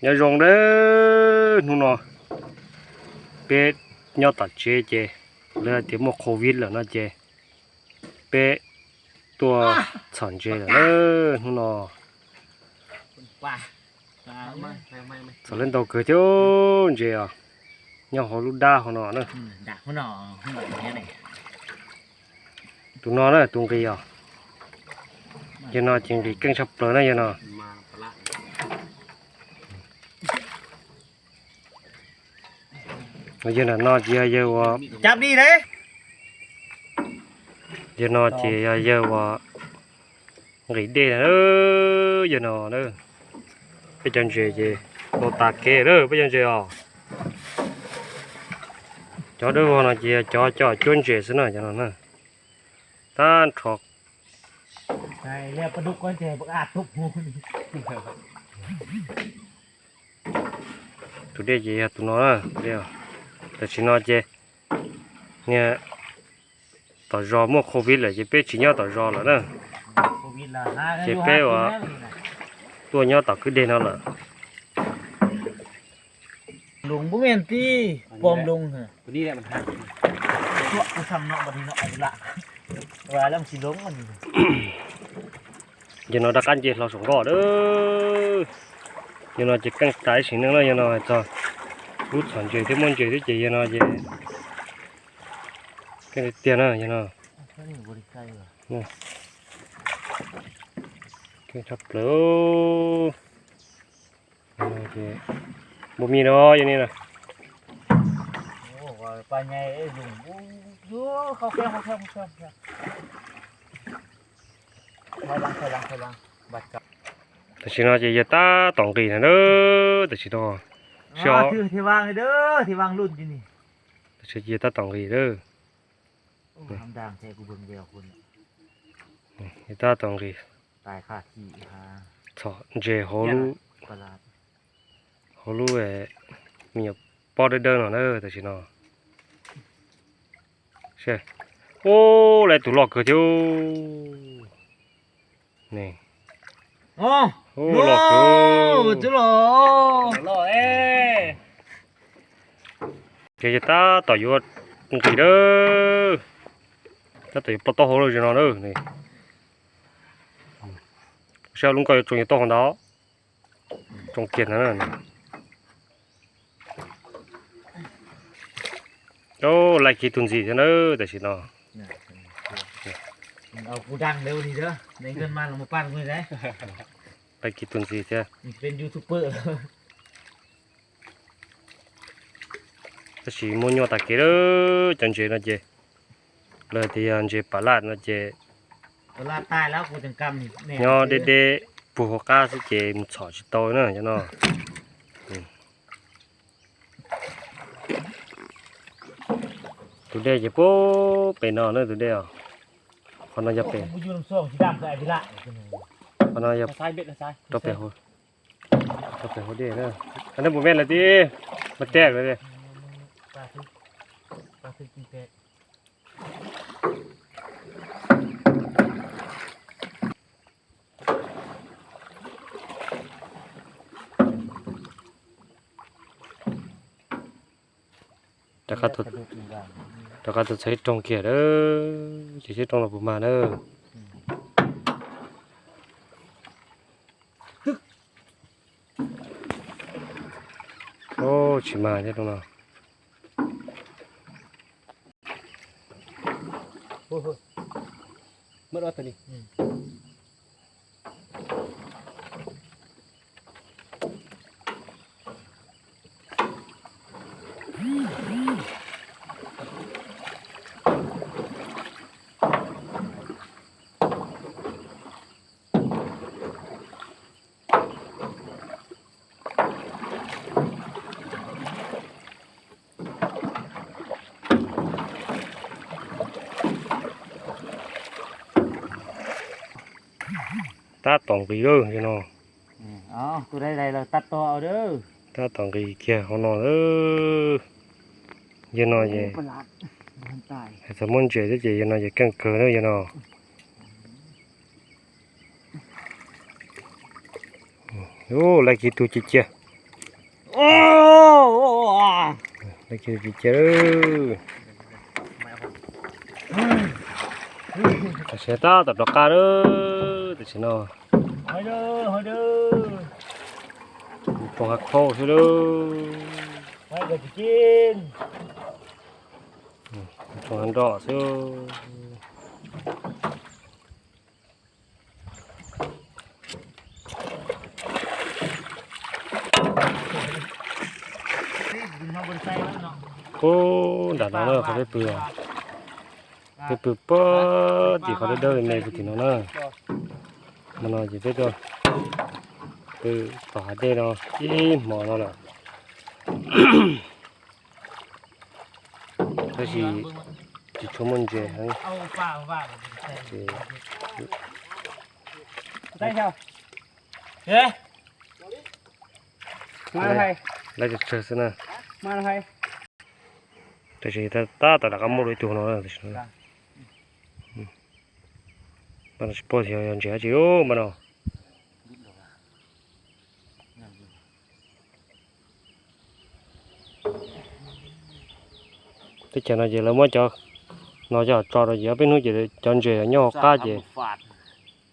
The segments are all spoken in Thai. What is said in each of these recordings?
nhớ rong đấy nó nó bé nhớ tạt chế chế là tiếng một covid là nó chế bé tua sản chế là nó nó sản lên tàu cửa chứ chế à nhớ họ lúc đa họ nó nữa đạp nó như này tụi nó nữa tụi kia à cho nó chỉ đi căng sập rồi này cho nó bây giờ là nó chỉ giờ chạm đi đấy giờ nó chỉ giờ nghỉ đi nữa giờ nó nữa bây giờ gì nó tạt kia đó bây giờ gì à cho đó nó chỉ cho chuyên chế xin nữa cho nó nữa tan thuộc này leoปลาดุกก้อนเจบักอาดทุบหู tụi đây gì tụi nó đâyแต่chỉ nó chơi nghe tao rò mua covid là chỉ biết chỉ nhớ tao rò là đó chỉ biếtว่าตัวnhớ tao cứ đi nó là ลุงบุ้มเอ็นตี้ปอมลุงเหรอตัวนี้แหละมันหักตัวกูทำเนาะบัดนี้เนาะเอาละว่าแล้วมันสิล้มมัน giờ nó đã ăn gì là sống gò đó giờ nó chỉ căng trái xíu nữa giờ nó cho rút sản chơi thêm món chơi thế chỉ giờ nó gì cái tiền đó giờ nó cái chắp lửa bột mì đó vậy nèปลาใหญ่ลุงยูเขาแค่เขาลังบัดกับ แต่ฉันว่าจะยตาต้องกีนะเด้อแต่ฉันว่าเชียว ที่วางเด้อที่วางรุ่นอยู่นี่ แต่ฉันยตาต้องกีเด้อ ทำดังแท้กูเบิ่งเดียวคุณ ยตาต้องกี ตายขาดที่ฮะ ชอเจฮอลู ประหลาด ฮอลูมีปอดเดินหน่อยเด้อแต่ฉันว่าใช่โอ้เลยตุลอกเกอนี่ โอ้ โอ้หลอกคือ จุหล่อเอ้ เจ้าตาต่อยอดกี่เด้อถ้าต่อยปตโหเลยจะนอนเด้อนี่เช้าลุงก็จงอยู่โต๊ะของเราจงเกียรตินั่นโอ้ไล่กี่ตุนสีเด้อแต่สิเนาะ เอากูดังเร็วดีเด้อในเงินมาลงมาปั้นกูได้ ไล่กี่ตุนสีเจ้า เป็นยูทูบเบอร์ แต่สิมุ่งยอดตะเกียร์จังเจนะเจเลยที่อันเจปลาดนะเจ เวลาตายแล้วกูจังกำนี่ ยอดเด็ดๆผู้หัวก้าสิเจมันฉอชิโตเนาะจ้ะเนาะตัวเดียวจะโป๊เป็นนอนเนาะตัวเดียวคนน่าจะเป็น กูยืนส่งสีดำใส่ไปละ คนน่าจะ ใส่เบ็ดใส่ ตัวเป็นหัวตัวเป็นหัวเดียวเนาะอันนั้นผมแม่นเลยดิมันแตกเลยดิ ปลาคือกินเป็ด แต่ก็ตัวใช้ตรงเกียร์เด้อใช้ตรงระบบมาเด้อโอ้ชิมาใช่ตรงนั้น โอ้โหเมื่อไรตัวนี้ตาตองกีเด้อจ้ะเนาะ อ๋อตัวใดเราตัดต่อเอาเด้อ ตาตองกีเกียร์ของน้องเด้อจ้ะเนาะเจ้ ประหลาดมันตาย สมุนเจ้เจ้จ้ะเนาะเจ้กังเกอเด้อจ้ะเนาะโอ้ไล่กี่ตัวจิเจ้ โอ้ได้กินกิเจอแต่เสียตาตัดดอกกาเด้อแต่เสียนอ หอยเด้อหอยเด้อ ปองหักโคใช่เด้อ หอยก็จะกิน ปองหันดอกใช่ กินมาบนไส้แล้วเนาะ โอ้ด่าน้องเนอะเขาได้เปลือกไปเปลือกป๊ดที่เขาได้เดินในพุทธินเนอะมันนอนอยู่ด้วยคือต่อหาได้เนาะอีหมอเนาะก็สิจิชมันเจฮะ เอาป้าป้า เจ ได้เจ้าเฮ้ย มาไทยแล้วจะเจอซะนะ มาไทย แต่สิตาละก็มรู้ตัวเนาะแต่สิมันสปอร์ตยังยังเจอจิโอมันเนาะที่จะน่าจะแล้วมั้งจ๊อกnó giờ trò rồi giờ bênนู้นจะจอนเจียย่อก้าเจีย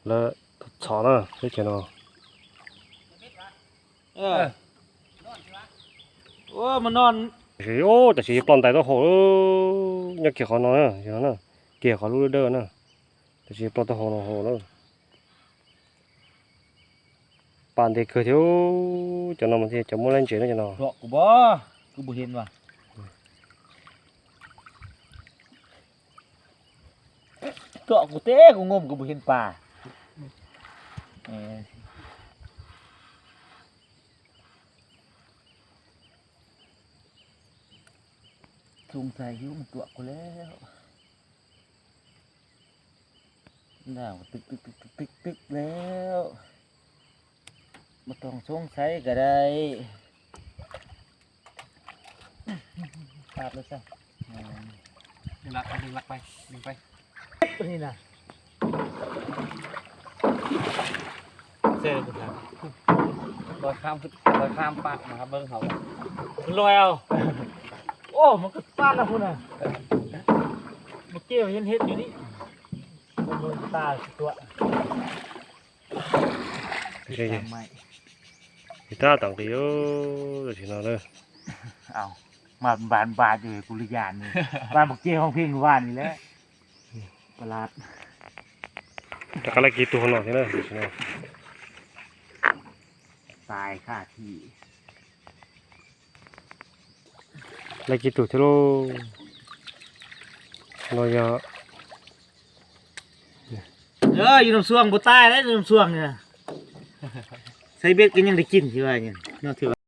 แล้วสอนอ่ะที่จะเนาะ โอ้มันนอน สิโอ้แต่สิปลอนแต่ตัวโหยังเกี่ยวเขาเนาะอย่างนั้นเกี่ยวเขาลูกเด้อนะแต่สิปลอนตัวโหเนาะโหแล้วปานเด็กเคยเที่ยวจะนอนมันที่จะมุ่งเล่นเจียนะจะเนาะ ดอกกูบ่กูบ่เห็นว่ะเกาะกูเต้กูงมกูบ่เห็นปลาสงสัยหิวมันตัวกูแล้วน่าตึกแล้วบ่ต้องสงสัยก็ได้ปาดเลยซะดึงลักไปนี่นะเซ่กูถามลอยข้ามปากนะครับเบิ้งเขาลอยเอาโอ้มันก็ฟาดแล้วคุณน่ะเมื่อกี้เห็นเห็ดอยู่นี่มันตาตัว ใช่ที่ตาต่างที่โอ้แต่สิเนาะเลย เอามาบานอยู่กุลิยานนี่บ้านเมื่อกี้ห้องเพียงวานนี่แหละประหลาด แต่ก็เลยกี่ตัวเนาะที่นั่นสิเนาะ ตายค่าที่ เลยกี่ตัวที่โลเราจะ อยู่น้ำซ่วงบ่ตายแล้วน้ำซ่วงเนี่ยใส่เบ็ดก็ยังได้กินที่ว่าเนี่ยเนาะถือ